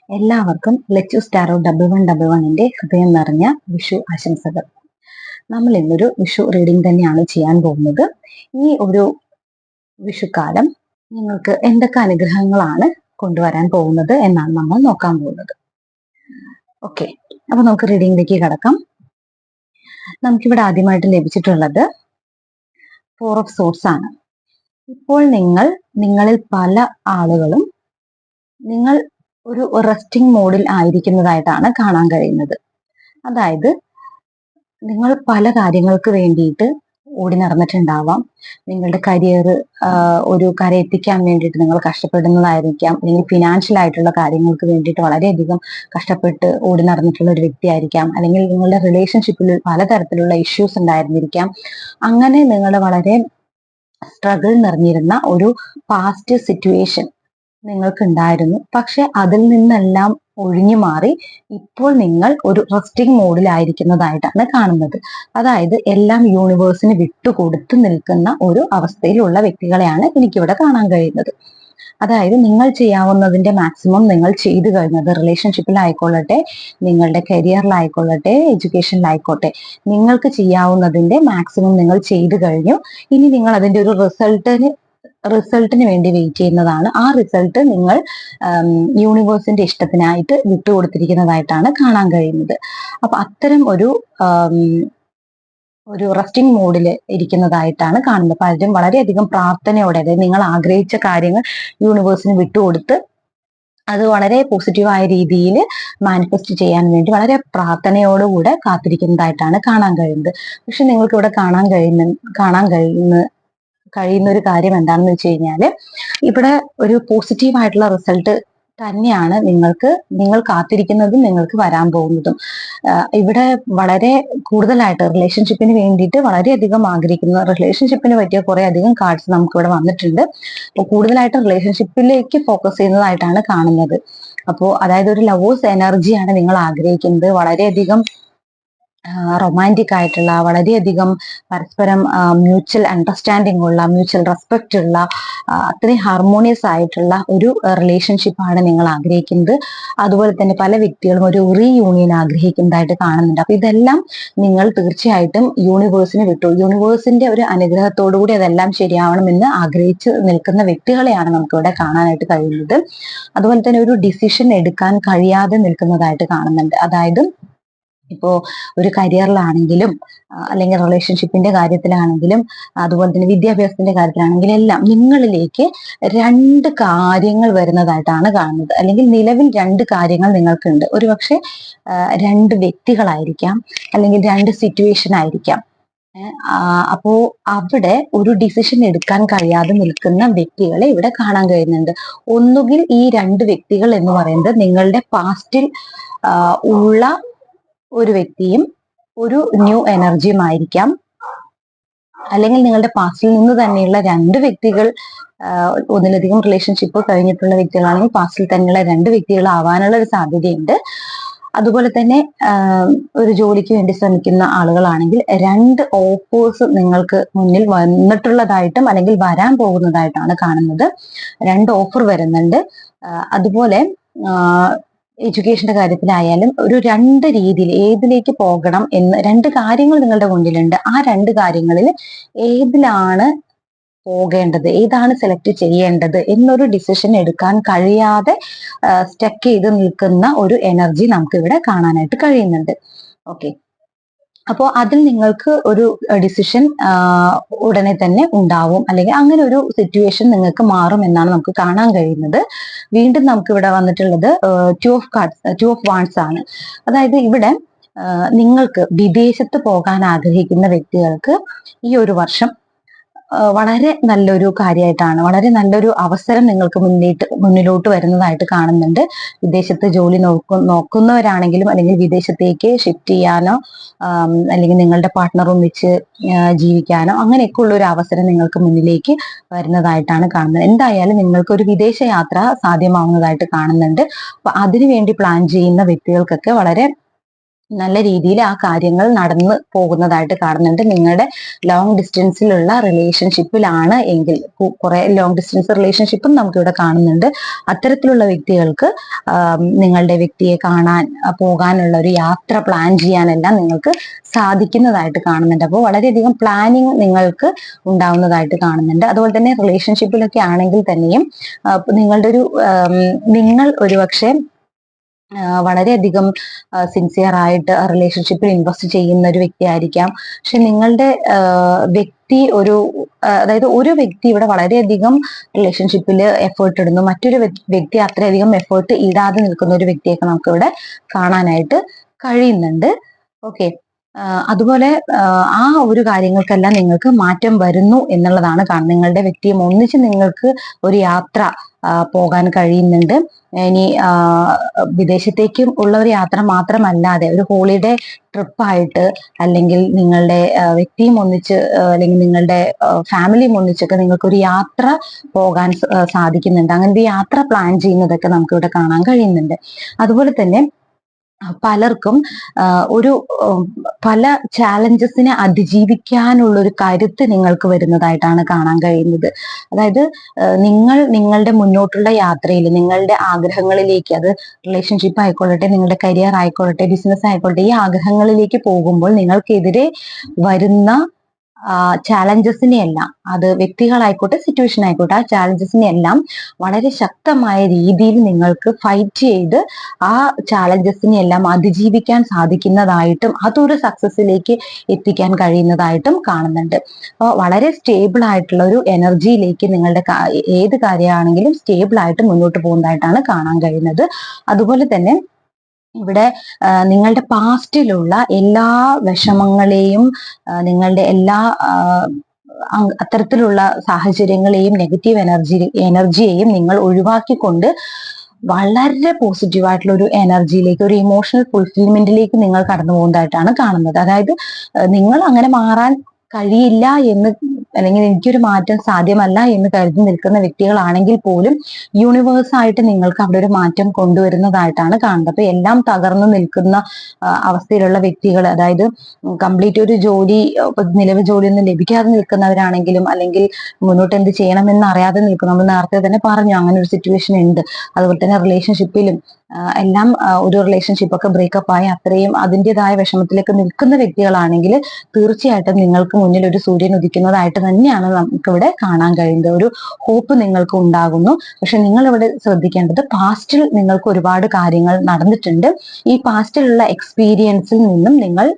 എല്ലാവർക്കും lettuce tarot 1111ന്റെ ഹൃദയം നിറഞ്ഞ വിഷു ആശംസകൾ. നമ്മൾ ഇന്നൊരു വിഷു റീഡിംഗ് തന്നെയാണ് ചെയ്യാൻ പോകുന്നത്. ഈ ഒരു വിഷുക്കാലം നിങ്ങൾക്ക് എന്തൊക്കെ അനുഗ്രഹങ്ങളാണ് കൊണ്ടുവരാൻ പോകുന്നത് എന്നാണ് നമ്മൾ നോക്കാൻ പോകുന്നത്. ഓക്കെ, അപ്പൊ നമുക്ക് റീഡിംഗിലേക്ക് കടക്കാം. നമുക്കിവിടെ ആദ്യമായിട്ട് ലഭിച്ചിട്ടുള്ളത് 4 ഓഫ് സോർട്സ് ആണ്. ഇപ്പോൾ നിങ്ങളിൽ പല ആളുകളും നിങ്ങൾ ഒരു റെസ്റ്റിംഗ് മോഡിൽ ആയിരിക്കുന്നതായിട്ടാണ് കാണാൻ കഴിയുന്നത്. അതായത് നിങ്ങൾ പല കാര്യങ്ങൾക്ക് വേണ്ടിയിട്ട് ഓടി നടന്നിട്ടുണ്ടാവാം. നിങ്ങളുടെ കരിയർ ഒരു കരയെത്തിക്കാൻ വേണ്ടിയിട്ട് നിങ്ങൾ കഷ്ടപ്പെടുന്നതായിരിക്കാം, അല്ലെങ്കിൽ ഫിനാൻഷ്യൽ ആയിട്ടുള്ള കാര്യങ്ങൾക്ക് വേണ്ടിയിട്ട് വളരെയധികം കഷ്ടപ്പെട്ട് ഓടി നടന്നിട്ടുള്ള ഒരു വ്യക്തിയായിരിക്കാം, അല്ലെങ്കിൽ നിങ്ങളുടെ റിലേഷൻഷിപ്പിൽ പലതരത്തിലുള്ള ഇഷ്യൂസ് ഉണ്ടായിരുന്നിരിക്കാം. അങ്ങനെ നിങ്ങൾ വളരെ സ്ട്രഗിൾ നിറഞ്ഞിരുന്ന ഒരു പാസ്റ്റ് സിറ്റുവേഷൻ നിങ്ങൾക്ക് ഉണ്ടായിരുന്നു. പക്ഷെ അതിൽ നിന്നെല്ലാം ഒഴിഞ്ഞു മാറി ഇപ്പോൾ നിങ്ങൾ ഒരു റെസ്റ്റിംഗ് മോഡിലായിരിക്കുന്നതായിട്ടാണ് കാണുന്നത്. അതായത് എല്ലാം യൂണിവേഴ്സിന് വിട്ടുകൊടുത്ത് നിൽക്കുന്ന ഒരു അവസ്ഥയിലുള്ള വ്യക്തികളെയാണ് എനിക്കിവിടെ കാണാൻ കഴിയുന്നത്. അതായത് നിങ്ങൾ ചെയ്യാവുന്നതിന്റെ മാക്സിമം നിങ്ങൾ ചെയ്തു കഴിഞ്ഞത്, റിലേഷൻഷിപ്പിലായിക്കൊള്ളട്ടെ, നിങ്ങളുടെ കരിയറിലായിക്കൊള്ളട്ടെ, എഡ്യൂക്കേഷനിലായിക്കോട്ടെ, നിങ്ങൾക്ക് ചെയ്യാവുന്നതിന്റെ മാക്സിമം നിങ്ങൾ ചെയ്തു കഴിഞ്ഞു. ഇനി നിങ്ങൾ അതിന്റെ ഒരു റിസൾട്ടിന് വേണ്ടി വെയിറ്റ് ചെയ്യുന്നതാണ്. ആ റിസൾട്ട് നിങ്ങൾ യൂണിവേഴ്സിന്റെ ഇഷ്ടത്തിനായിട്ട് വിട്ടുകൊടുത്തിരിക്കുന്നതായിട്ടാണ് കാണാൻ കഴിയുന്നത്. അപ്പൊ അത്തരം ഒരു റെസ്റ്റിംഗ് മോഡിൽ ഇരിക്കുന്നതായിട്ടാണ് കാണുന്നത്. പലരും വളരെയധികം പ്രാർത്ഥനയോടെ, അതായത് നിങ്ങൾ ആഗ്രഹിച്ച കാര്യങ്ങൾ യൂണിവേഴ്സിന് വിട്ടുകൊടുത്ത് അത് വളരെ പോസിറ്റീവായ രീതിയിൽ മാനിഫെസ്റ്റ് ചെയ്യാൻ വേണ്ടി വളരെ പ്രാർത്ഥനയോടുകൂടെ കാത്തിരിക്കുന്നതായിട്ടാണ് കാണാൻ കഴിയുന്നത്. പക്ഷെ നിങ്ങൾക്ക് ഇവിടെ കാണാൻ കഴിയുന്ന ഒരു കാര്യം എന്താണെന്ന് വെച്ച് കഴിഞ്ഞാല്, ഇവിടെ ഒരു പോസിറ്റീവ് ആയിട്ടുള്ള റിസൾട്ട് തന്നെയാണ് നിങ്ങൾ കാത്തിരിക്കുന്നതും നിങ്ങൾക്ക് വരാൻ പോകുന്നതും. ഇവിടെ വളരെ കൂടുതലായിട്ട് റിലേഷൻഷിപ്പിന് വേണ്ടിയിട്ട് വളരെയധികം ആഗ്രഹിക്കുന്ന, റിലേഷൻഷിപ്പിന് പറ്റിയ കുറെ അധികം കാർഡ്സ് നമുക്ക് ഇവിടെ വന്നിട്ടുണ്ട്. അപ്പോൾ കൂടുതലായിട്ട് റിലേഷൻഷിപ്പിലേക്ക് ഫോക്കസ് ചെയ്യുന്നതായിട്ടാണ് കാണുന്നത്. അപ്പോൾ അതായത് ഒരു ലവേഴ്സ് എനർജിയാണ് നിങ്ങൾ ആഗ്രഹിക്കുന്നത്. വളരെയധികം റൊമാൻറ്റിക് ആയിട്ടുള്ള, വളരെയധികം പരസ്പരം മ്യൂച്വൽ അണ്ടർസ്റ്റാൻഡിംഗ് ഉള്ള, മ്യൂച്വൽ റെസ്പെക്റ്റ് ഉള്ള, അത്രയും ഹാർമോണിയസ് ആയിട്ടുള്ള ഒരു റിലേഷൻഷിപ്പാണ് നിങ്ങൾ ആഗ്രഹിക്കുന്നത്. അതുപോലെ തന്നെ പല വ്യക്തികളും ഒരു റീയൂണിയൻ ആഗ്രഹിക്കുന്നതായിട്ട് കാണുന്നുണ്ട്. അപ്പൊ ഇതെല്ലാം നിങ്ങൾ തീർച്ചയായിട്ടും യൂണിവേഴ്സിന്റെ ഒരു അനുഗ്രഹത്തോടു കൂടി അതെല്ലാം ശരിയാവണമെന്ന് ആഗ്രഹിച്ച് നിൽക്കുന്ന വ്യക്തികളെയാണ് നമുക്കിവിടെ കാണാനായിട്ട് കഴിയുന്നത്. അതുപോലെ തന്നെ ഒരു ഡിസിഷൻ എടുക്കാൻ കഴിയാതെ നിൽക്കുന്നതായിട്ട് കാണുന്നുണ്ട്. അതായത് ഇപ്പോ ഒരു കരിയറിലാണെങ്കിലും, അല്ലെങ്കിൽ റിലേഷൻഷിപ്പിന്റെ കാര്യത്തിലാണെങ്കിലും, അതുപോലെ തന്നെ വിദ്യാഭ്യാസത്തിന്റെ കാര്യത്തിലാണെങ്കിലും എല്ലാം നിങ്ങളിലേക്ക് 2 കാര്യങ്ങൾ വരുന്നതായിട്ടാണ് കാണുന്നത്. അല്ലെങ്കിൽ നിലവിൽ 2 കാര്യങ്ങൾ നിങ്ങൾക്കുണ്ട്. ഒരുപക്ഷെ 2 വ്യക്തികളായിരിക്കാം, അല്ലെങ്കിൽ 2 സിറ്റുവേഷൻ ആയിരിക്കാം. അപ്പോ അവിടെ ഒരു ഡിസിഷൻ എടുക്കാൻ കഴിയാതെ നിൽക്കുന്ന വ്യക്തികളെ ഇവിടെ കാണാൻ കഴിയുന്നുണ്ട്. ഒന്നുകിൽ ഈ 2 വ്യക്തികൾ എന്ന് പറയുന്നത് നിങ്ങളുടെ പാസ്റ്റിൽ ഉള്ള ഒരു വ്യക്തിയും ഒരു ന്യൂ എനർജിയും ആയിരിക്കാം, അല്ലെങ്കിൽ നിങ്ങളുടെ പാസ്റ്റിൽ നിന്ന് തന്നെയുള്ള 2 വ്യക്തികൾ, ഒന്നിലധികം റിലേഷൻഷിപ്പ് കഴിഞ്ഞിട്ടുള്ള വ്യക്തികളാണെങ്കിൽ പാസ്റ്റിൽ തന്നെയുള്ള 2 വ്യക്തികൾ ആവാനുള്ള ഒരു സാധ്യതയുണ്ട്. അതുപോലെ തന്നെ ഒരു ജോലിക്ക് വേണ്ടി ശ്രമിക്കുന്ന ആളുകളാണെങ്കിൽ 2 ഓഫേഴ്സ് നിങ്ങൾക്ക് മുന്നിൽ വന്നിട്ടുള്ളതായിട്ടും അല്ലെങ്കിൽ വരാൻ പോകുന്നതായിട്ടാണ് കാണുന്നത്. 2 ഓഫർ വരുന്നുണ്ട്. അതുപോലെ എഡ്യൂക്കേഷന്റെ കാര്യത്തിലായാലും ഒരു 2 രീതിയിൽ ഏതിലേക്ക് പോകണം എന്ന് 2 കാര്യങ്ങൾ നിങ്ങളുടെ മുന്നിലുണ്ട്. ആ 2 കാര്യങ്ങളിൽ ഏതിലാണ് പോകേണ്ടത്, ഏതാണ് സെലക്ട് ചെയ്യേണ്ടത് എന്നൊരു ഡിസിഷൻ എടുക്കാൻ കഴിയാതെ സ്റ്റക്ക് ചെയ്ത് നിൽക്കുന്ന ഒരു എനർജി നമുക്ക് ഇവിടെ കാണാനായിട്ട് കഴിയുന്നുണ്ട്. ഓക്കെ, അപ്പോൾ അതിൽ നിങ്ങൾക്ക് ഒരു ഡിസിഷൻ ഉടനെ തന്നെ ഉണ്ടാവും, അല്ലെങ്കിൽ അങ്ങനെ ഒരു സിറ്റുവേഷൻ നിങ്ങൾക്ക് മാറും എന്നാണ് നമുക്ക് കാണാൻ കഴിയുന്നത്. വീണ്ടും നമുക്ക് ഇവിടെ വന്നിട്ടുള്ളത് 2 ഓഫ് വാണ്ട്സ് ആണ്. അതായത് ഇവിടെ നിങ്ങൾക്ക് വിദേശത്ത് പോകാൻ ആഗ്രഹിക്കുന്ന വ്യക്തികൾക്ക് ഈ ഒരു വർഷം വളരെ നല്ലൊരു കാര്യമായിട്ടാണ്, വളരെ നല്ലൊരു അവസരം നിങ്ങൾക്ക് മുന്നിലോട്ട് വരുന്നതായിട്ട് കാണുന്നുണ്ട്. വിദേശത്ത് ജോലി നോക്കുന്നവരാണെങ്കിലും, അല്ലെങ്കിൽ വിദേശത്തേക്ക് ഷിഫ്റ്റ് ചെയ്യാനോ, അല്ലെങ്കിൽ നിങ്ങളുടെ പാർട്ട്ണർ ഒന്നിച്ച് ജീവിക്കാനോ അങ്ങനെയൊക്കെ ഉള്ള ഒരു അവസരം നിങ്ങൾക്ക് മുന്നിലേക്ക് വരുന്നതായിട്ടാണ് കാണുന്നത്. എന്തായാലും നിങ്ങൾക്ക് ഒരു വിദേശ യാത്ര സാധ്യമാവുന്നതായിട്ട് കാണുന്നുണ്ട്. അപ്പൊ അതിനുവേണ്ടി പ്ലാൻ ചെയ്യുന്ന വ്യക്തികൾക്കൊക്കെ വളരെ നല്ല രീതിയിൽ ആ കാര്യങ്ങൾ നടന്നു പോകുന്നതായിട്ട് കാണുന്നുണ്ട്. നിങ്ങളുടെ ലോങ് ഡിസ്റ്റൻസിലുള്ള റിലേഷൻഷിപ്പിലാണ് എങ്കിൽ, കുറെ ലോങ് ഡിസ്റ്റൻസ് റിലേഷൻഷിപ്പും നമുക്കിവിടെ കാണുന്നുണ്ട്. അത്തരത്തിലുള്ള വ്യക്തികൾക്ക് നിങ്ങളുടെ വ്യക്തിയെ കാണാൻ പോകാനുള്ള ഒരു യാത്ര പ്ലാൻ ചെയ്യാനെല്ലാം നിങ്ങൾക്ക് സാധിക്കുന്നതായിട്ട് കാണുന്നുണ്ട്. അപ്പോൾ വളരെയധികം പ്ലാനിങ് നിങ്ങൾക്ക് ഉണ്ടാവുന്നതായിട്ട് കാണുന്നുണ്ട്. അതുപോലെ തന്നെ റിലേഷൻഷിപ്പിലൊക്കെ ആണെങ്കിൽ തന്നെയും നിങ്ങൾ ഒരുപക്ഷെ വളരെയധികം സിൻസിയർ ആയിട്ട് റിലേഷൻഷിപ്പിൽ ഇൻവെസ്റ്റ് ചെയ്യുന്ന ഒരു വ്യക്തി ആയിരിക്കാം. പക്ഷെ നിങ്ങളുടെ വ്യക്തി അതായത് ഒരു വ്യക്തി ഇവിടെ വളരെയധികം റിലേഷൻഷിപ്പിൽ എഫേർട്ട് ഇടുന്നു, മറ്റൊരു വ്യക്തി അത്രയധികം എഫേർട്ട് ഇടാതെ നിൽക്കുന്ന ഒരു വ്യക്തിയൊക്കെ നമുക്ക് ഇവിടെ കാണാനായിട്ട് കഴിയുന്നുണ്ട്. ഓക്കെ, അതുപോലെ ആ ഒരു കാര്യങ്ങൾക്കെല്ലാം നിങ്ങൾക്ക് മാറ്റം വരുന്നു എന്നുള്ളതാണ് കാണുന്നത്. നിങ്ങളുടെ വ്യക്തിയും ഒന്നിച്ച് നിങ്ങൾക്ക് ഒരു യാത്ര പോകാൻ കഴിയുന്നുണ്ട്. ഇനി വിദേശത്തേക്കും ഉള്ള ഒരു യാത്ര മാത്രമല്ലാതെ ഒരു ഹോളിഡേ ട്രിപ്പായിട്ട്, അല്ലെങ്കിൽ നിങ്ങളുടെ വ്യക്തിയും ഒന്നിച്ച്, അല്ലെങ്കിൽ നിങ്ങളുടെ ഫാമിലിയും ഒന്നിച്ചൊക്കെ നിങ്ങൾക്ക് ഒരു യാത്ര പോകാൻ സാധിക്കുന്നുണ്ട്. അങ്ങനത്തെ യാത്ര പ്ലാൻ ചെയ്യുന്നതൊക്കെ നമുക്ക് ഇവിടെ കാണാൻ കഴിയുന്നുണ്ട്. അതുപോലെ തന്നെ പലർക്കും പല ചാലഞ്ചസിനെ അതിജീവിക്കാനുള്ള ഒരു കരുത്ത് നിങ്ങൾക്ക് വരുന്നതായിട്ടാണ് കാണാൻ കഴിയുന്നത്. അതായത് നിങ്ങൾ നിങ്ങളുടെ മുന്നോട്ടുള്ള യാത്രയിൽ നിങ്ങളുടെ ആഗ്രഹങ്ങളിലേക്ക്, അത് റിലേഷൻഷിപ്പ് ആയിക്കൊള്ളട്ടെ, നിങ്ങളുടെ കരിയർ ആയിക്കൊള്ളട്ടെ, ബിസിനസ് ആയിക്കൊള്ളട്ടെ, ഈ ആഗ്രഹങ്ങളിലേക്ക് പോകുമ്പോൾ നിങ്ങൾക്കെതിരെ വരുന്ന ചാലഞ്ചസിനെ എല്ലാം, അത് വ്യക്തികളായിക്കോട്ടെ സിറ്റുവേഷൻ ആയിക്കോട്ടെ, ആ ചാലഞ്ചസിനെ എല്ലാം വളരെ ശക്തമായ രീതിയിൽ നിങ്ങൾക്ക് ഫൈറ്റ് ചെയ്ത് ആ ചാലഞ്ചസിനെ എല്ലാം അതിജീവിക്കാൻ സാധിക്കുന്നതായിട്ടും അതൊരു സക്സസിലേക്ക് എത്തിക്കാൻ കഴിയുന്നതായിട്ടും കാണുന്നുണ്ട്. അപ്പോൾ വളരെ സ്റ്റേബിൾ ആയിട്ടുള്ള ഒരു എനർജിയിലേക്ക് നിങ്ങളുടെ ഏത് കാര്യമാണെങ്കിലും സ്റ്റേബിൾ ആയിട്ട് മുന്നോട്ട് പോകുന്നതായിട്ടാണ് കാണാൻ കഴിയുന്നത്. അതുപോലെ തന്നെ ഇവിടെ നിങ്ങളുടെ പാസ്റ്റിലുള്ള എല്ലാ വിഷമങ്ങളെയും, നിങ്ങളുടെ എല്ലാ അത്തരത്തിലുള്ള സാഹചര്യങ്ങളെയും, നെഗറ്റീവ് എനർജിയെയും നിങ്ങൾ ഒഴിവാക്കിക്കൊണ്ട് വളരെ പോസിറ്റീവായിട്ടുള്ള ഒരു എനർജിയിലേക്ക്, ഒരു ഇമോഷണൽ ഫുൾഫിൽമെന്റിലേക്ക് നിങ്ങൾ കടന്നു പോകുന്നതായിട്ടാണ് കാണുന്നത്. അതായത് നിങ്ങൾ അങ്ങനെ മാറാൻ കഴിയില്ല എന്ന്, അല്ലെങ്കിൽ എനിക്കൊരു മാറ്റം സാധ്യമല്ല എന്ന് കരുതി നിൽക്കുന്ന വ്യക്തികളാണെങ്കിൽ പോലും യൂണിവേഴ്സായിട്ട് നിങ്ങൾക്ക് അവിടെ ഒരു മാറ്റം കൊണ്ടുവരുന്നതായിട്ടാണ് കാണുന്നത്. അപ്പൊ എല്ലാം തകർന്നു നിൽക്കുന്ന അവസ്ഥയിലുള്ള വ്യക്തികൾ, അതായത് കംപ്ലീറ്റ് ഒരു ജോലി, നിലവിൽ ജോലിയൊന്നും ലഭിക്കാതെ നിൽക്കുന്നവരാണെങ്കിലും, അല്ലെങ്കിൽ മുന്നോട്ട് എന്ത് ചെയ്യണമെന്ന് അറിയാതെ നിൽക്കും, നമ്മൾ നേരത്തെ തന്നെ പറഞ്ഞു അങ്ങനെ ഒരു സിറ്റുവേഷൻ ഉണ്ട്. അതുപോലെ തന്നെ റിലേഷൻഷിപ്പിലും എല്ലാം ഒരു റിലേഷൻഷിപ്പൊക്കെ ബ്രേക്കപ്പ് ആയി അത്രയും അതിൻ്റെതായ വിഷമത്തിലേക്ക് നിൽക്കുന്ന വ്യക്തികളാണെങ്കിൽ തീർച്ചയായിട്ടും നിങ്ങൾക്ക് മുന്നിൽ ഒരു സൂര്യൻ ഉദിക്കുന്നതായിട്ട് തന്നെയാണ് നമുക്കിവിടെ കാണാൻ കഴിയുന്നത്. ഒരു ഹോപ്പ് നിങ്ങൾക്ക് ഉണ്ടാകുന്നു. പക്ഷെ നിങ്ങൾ ഇവിടെ ശ്രദ്ധിക്കേണ്ടത്, പാസ്റ്റിൽ നിങ്ങൾക്ക് ഒരുപാട് കാര്യങ്ങൾ നടന്നിട്ടുണ്ട്. ഈ പാസ്റ്റിലുള്ള എക്സ്പീരിയൻസിൽ നിന്നും നിങ്ങൾ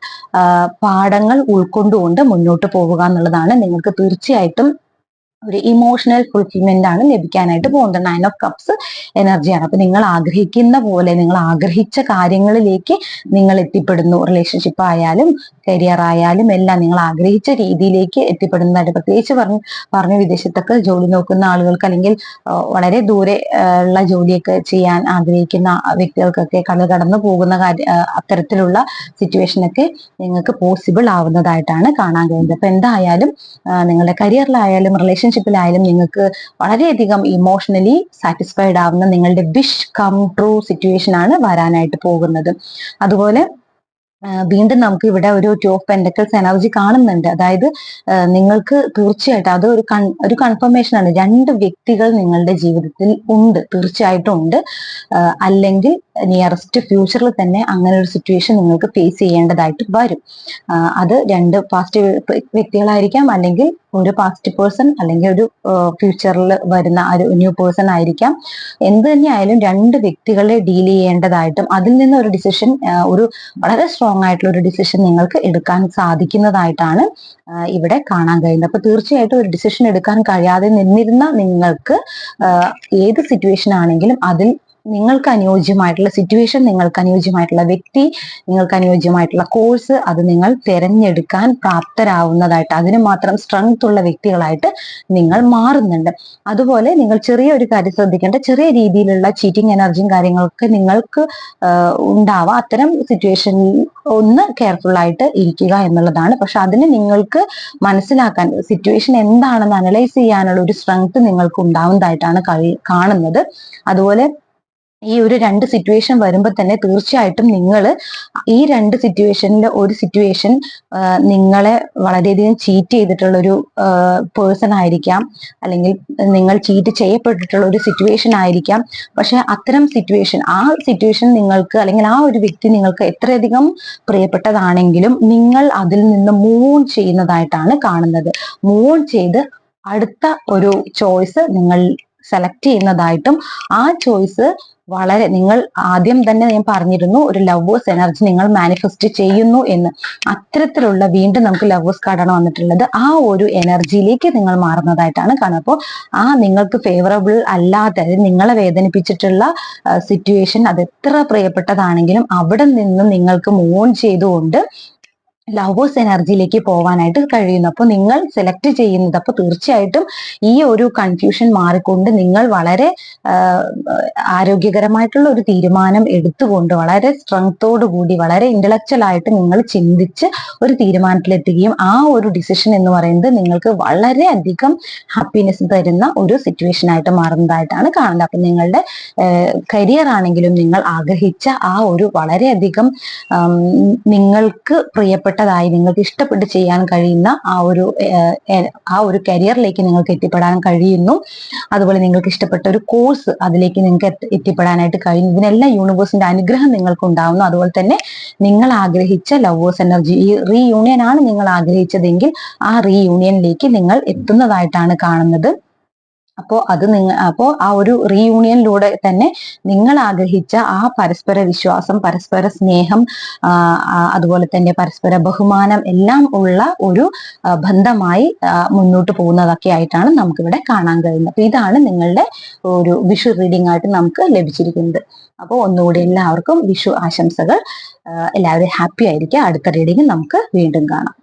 പാഠങ്ങൾ ഉൾക്കൊണ്ടുകൊണ്ട് മുന്നോട്ട് പോവുക എന്നുള്ളതാണ്. നിങ്ങൾക്ക് തീർച്ചയായിട്ടും ഒരു ഇമോഷണൽ ഫുൾഫിൽമെന്റ് ആണ് ലഭിക്കാനായിട്ട് പോകുന്നത്. 9 ഓഫ് കപ്സ് എനർജിയാണ്. അപ്പൊ നിങ്ങൾ ആഗ്രഹിക്കുന്ന പോലെ, നിങ്ങൾ ആഗ്രഹിച്ച കാര്യങ്ങളിലേക്ക് നിങ്ങൾ എത്തിപ്പെടുന്നു. റിലേഷൻഷിപ്പ് ആയാലും കരിയർ ആയാലും എല്ലാം നിങ്ങൾ ആഗ്രഹിച്ച രീതിയിലേക്ക് എത്തിപ്പെടുന്നതായിട്ട്, പ്രത്യേകിച്ച് പറഞ്ഞു വിദേശത്തൊക്കെ ജോലി നോക്കുന്ന ആളുകൾക്ക്, അല്ലെങ്കിൽ വളരെ ദൂരെ ഉള്ള ജോലിയൊക്കെ ചെയ്യാൻ ആഗ്രഹിക്കുന്ന വ്യക്തികൾക്കൊക്കെ കടന്നു പോകുന്ന അത്തരത്തിലുള്ള സിറ്റുവേഷനൊക്കെ നിങ്ങൾക്ക് പോസിബിൾ ആവുന്നതായിട്ടാണ് കാണാൻ കഴിയുന്നത്. അപ്പൊ എന്തായാലും നിങ്ങളുടെ കരിയറിലായാലും റിലേഷൻഷിപ്പിലായാലും നിങ്ങൾക്ക് വളരെയധികം ഇമോഷണലി സാറ്റിസ്ഫൈഡ് ആവുന്ന, നിങ്ങളുടെ വിഷ് കം ട്രൂ സിറ്റുവേഷൻ ആണ് വരാനായിട്ട് പോകുന്നത്. അതുപോലെ വീണ്ടും നമുക്ക് ഇവിടെ ഒരു 2 ഓഫ് പെന്റക്കിൾസ് എനർജി കാണുന്നുണ്ട്. അതായത് നിങ്ങൾക്ക് തീർച്ചയായിട്ടും അത് ഒരു കൺഫർമേഷൻ ആണ്. 2 വ്യക്തികൾ നിങ്ങളുടെ ജീവിതത്തിൽ ഉണ്ട്, തീർച്ചയായിട്ടും ഉണ്ട്. അല്ലെങ്കിൽ നിയറസ്റ്റ് ഫ്യൂച്ചറിൽ തന്നെ അങ്ങനെ ഒരു സിറ്റുവേഷൻ നിങ്ങൾക്ക് ഫേസ് ചെയ്യേണ്ടതായിട്ട് വരും. അത് 2 പാസ്റ്റ് വ്യക്തികളായിരിക്കാം, അല്ലെങ്കിൽ ഒരു പാസ്റ്റ് പേഴ്സൺ, അല്ലെങ്കിൽ ഒരു ഫ്യൂച്ചറിൽ വരുന്ന ഒരു ന്യൂ പേഴ്സൺ ആയിരിക്കാം. എന്ത് തന്നെയായാലും 2 വ്യക്തികളെ ഡീൽ ചെയ്യേണ്ടതായിട്ടും അതിൽ നിന്ന് ഒരു ഡിസിഷൻ, ഒരു വളരെ സ്ട്രോങ് ആയിട്ടുള്ള ഒരു ഡിസിഷൻ നിങ്ങൾക്ക് എടുക്കാൻ സാധിക്കുന്നതായിട്ടാണ് ഇവിടെ കാണാൻ കഴിയുന്നത്. അപ്പൊ തീർച്ചയായിട്ടും ഒരു ഡിസിഷൻ എടുക്കാൻ കഴിയാതെ നിന്നിരുന്ന നിങ്ങൾക്ക് ഏത് സിറ്റുവേഷൻ ആണെങ്കിലും അതിൽ നിങ്ങൾക്ക് അനുയോജ്യമായിട്ടുള്ള സിറ്റുവേഷൻ, നിങ്ങൾക്ക് അനുയോജ്യമായിട്ടുള്ള വ്യക്തി, നിങ്ങൾക്ക് അനുയോജ്യമായിട്ടുള്ള കോഴ്സ്, അത് നിങ്ങൾ തിരഞ്ഞെടുക്കാൻ പ്രാപ്തരാവുന്നതായിട്ട്, അതിന് മാത്രം സ്ട്രെങ്ത് ഉള്ള വ്യക്തികളായിട്ട് നിങ്ങൾ മാറുന്നുണ്ട്. അതുപോലെ നിങ്ങൾ ചെറിയൊരു കാര്യം ശ്രദ്ധിക്കേണ്ട, ചെറിയ രീതിയിലുള്ള ചീറ്റിംഗ് എനർജിയും കാര്യങ്ങളൊക്കെ നിങ്ങൾക്ക് ഉണ്ടാവാം. അത്തരം സിറ്റുവേഷനിൽ ഒന്ന് കെയർഫുൾ ആയിട്ട് ഇരിക്കുക എന്നുള്ളതാണ്. പക്ഷെ അതിന് നിങ്ങൾക്ക് മനസ്സിലാക്കാൻ, സിറ്റുവേഷൻ എന്താണെന്ന് അനലൈസ് ചെയ്യാനുള്ള ഒരു സ്ട്രെങ്ത് നിങ്ങൾക്ക് ഉണ്ടാവുന്നതായിട്ടാണ് കാണുന്നത്. അതുപോലെ ഈ ഒരു രണ്ട് സിറ്റുവേഷൻ വരുമ്പോൾ തന്നെ തീർച്ചയായിട്ടും നിങ്ങൾ ഈ രണ്ട് സിറ്റുവേഷനിൽ ഒരു സിറ്റുവേഷൻ നിങ്ങളെ വളരെയധികം ചീറ്റ് ചെയ്തിട്ടുള്ള ഒരു പേഴ്സൺ ആയിരിക്കാം, അല്ലെങ്കിൽ നിങ്ങൾ ചീറ്റ് ചെയ്യപ്പെട്ടിട്ടുള്ള ഒരു സിറ്റുവേഷൻ ആയിരിക്കാം. പക്ഷെ അത്തരം സിറ്റുവേഷൻ, ആ സിറ്റുവേഷൻ നിങ്ങൾക്ക് അല്ലെങ്കിൽ ആ ഒരു വ്യക്തി നിങ്ങൾക്ക് എത്രയധികം പ്രിയപ്പെട്ടതാണെങ്കിലും നിങ്ങൾ അതിൽ നിന്ന് മൂവ് ചെയ്യുന്നതായിട്ടാണ് കാണുന്നത്. മൂവ് ചെയ്ത് അടുത്ത ഒരു ചോയ്സ് നിങ്ങൾ സെലക്ട് ചെയ്യുന്നതായിട്ടും, ആ ചോയ്സ് വളരെ, നിങ്ങൾ ആദ്യം തന്നെ ഞാൻ പറഞ്ഞിരുന്നു ഒരു ലവേഴ്സ് എനർജി നിങ്ങൾ മാനിഫെസ്റ്റ് ചെയ്യുന്നു എന്ന്. അത്തരത്തിലുള്ള വീണ്ടും നമുക്ക് ലവേഴ്സ് കാർഡാണ് വന്നിട്ടുള്ളത്. ആ ഒരു എനർജിയിലേക്ക് നിങ്ങൾ മാറുന്നതായിട്ടാണ് കാണുന്നത്. അപ്പോൾ ആ നിങ്ങൾക്ക് ഫേവറബിൾ അല്ലാത്ത, നിങ്ങളെ വേദനിപ്പിച്ചിട്ടുള്ള സിറ്റുവേഷൻ അത് എത്ര പ്രിയപ്പെട്ടതാണെങ്കിലും അവിടെ നിന്ന് നിങ്ങൾക്ക് മൂവ് ഓൺ ചെയ്തുകൊണ്ട് ലവേഴ്സ് എനർജിയിലേക്ക് പോകാനായിട്ട് കഴിയുന്നു. അപ്പോൾ നിങ്ങൾ സെലക്ട് ചെയ്യുന്നത്, അപ്പോൾ തീർച്ചയായിട്ടും ഈ ഒരു കൺഫ്യൂഷൻ മാറിക്കൊണ്ട് നിങ്ങൾ വളരെ ആരോഗ്യകരമായിട്ടുള്ള ഒരു തീരുമാനം എടുത്തുകൊണ്ട് വളരെ സ്ട്രെങ്തോടു കൂടി വളരെ ഇന്റലക്ച്വൽ ആയിട്ട് നിങ്ങൾ ചിന്തിച്ച് ഒരു തീരുമാനത്തിലെത്തുകയും ആ ഒരു ഡിസിഷൻ എന്ന് പറയുന്നത് നിങ്ങൾക്ക് വളരെ അധികം ഹാപ്പിനെസ് തരുന്ന ഒരു സിറ്റുവേഷൻ ആയിട്ട് മാറുന്നതായിട്ടാണ് കാണുന്നത്. അപ്പൊ നിങ്ങളുടെ കരിയർ ആണെങ്കിലും നിങ്ങൾ ആഗ്രഹിച്ച ആ ഒരു വളരെയധികം നിങ്ങൾക്ക് പ്രിയപ്പെട്ട നിങ്ങൾക്ക് ഇഷ്ടപ്പെട്ട് ചെയ്യാൻ കഴിയുന്ന ആ ഒരു കരിയറിലേക്ക് നിങ്ങൾക്ക് എത്തിപ്പെടാൻ കഴിയുന്നു. അതുപോലെ നിങ്ങൾക്ക് ഇഷ്ടപ്പെട്ട ഒരു കോഴ്സ്, അതിലേക്ക് നിങ്ങൾക്ക് എത്തിപ്പെടാനായിട്ട് കഴിയുന്നു. ഇതിനെല്ലാം യൂണിവേഴ്സിന്റെ അനുഗ്രഹം നിങ്ങൾക്ക് ഉണ്ടാവുന്നു. അതുപോലെ തന്നെ നിങ്ങൾ ആഗ്രഹിച്ച ലവേഴ്സ് എനർജി, ഈ റീയൂണിയൻ ആണ് നിങ്ങൾ ആഗ്രഹിച്ചതെങ്കിൽ ആ റീയൂണിയനിലേക്ക് നിങ്ങൾ എത്തുന്നതായിട്ടാണ് കാണുന്നത്. അപ്പോൾ ആ ഒരു റീയൂണിയനിലൂടെ തന്നെ നിങ്ങൾ ആഗ്രഹിച്ച ആ പരസ്പര വിശ്വാസം, പരസ്പര സ്നേഹം, അതുപോലെ തന്നെ പരസ്പര ബഹുമാനം എല്ലാം ഉള്ള ഒരു ബന്ധമായി മുന്നോട്ട് പോകുന്നതൊക്കെ ആയിട്ടാണ് നമുക്കിവിടെ കാണാൻ കഴിയുന്നത്. അപ്പൊ ഇതാണ് നിങ്ങളുടെ ഒരു വിഷു റീഡിംഗ് ആയിട്ട് നമുക്ക് ലഭിച്ചിരിക്കുന്നത്. അപ്പോൾ ഒന്നുകൂടി എല്ലാവർക്കും വിഷു ആശംസകൾ. എല്ലാവരും ഹാപ്പി ആയിരിക്കുക. അടുത്ത റീഡിംഗ് നമുക്ക് വീണ്ടും കാണാം.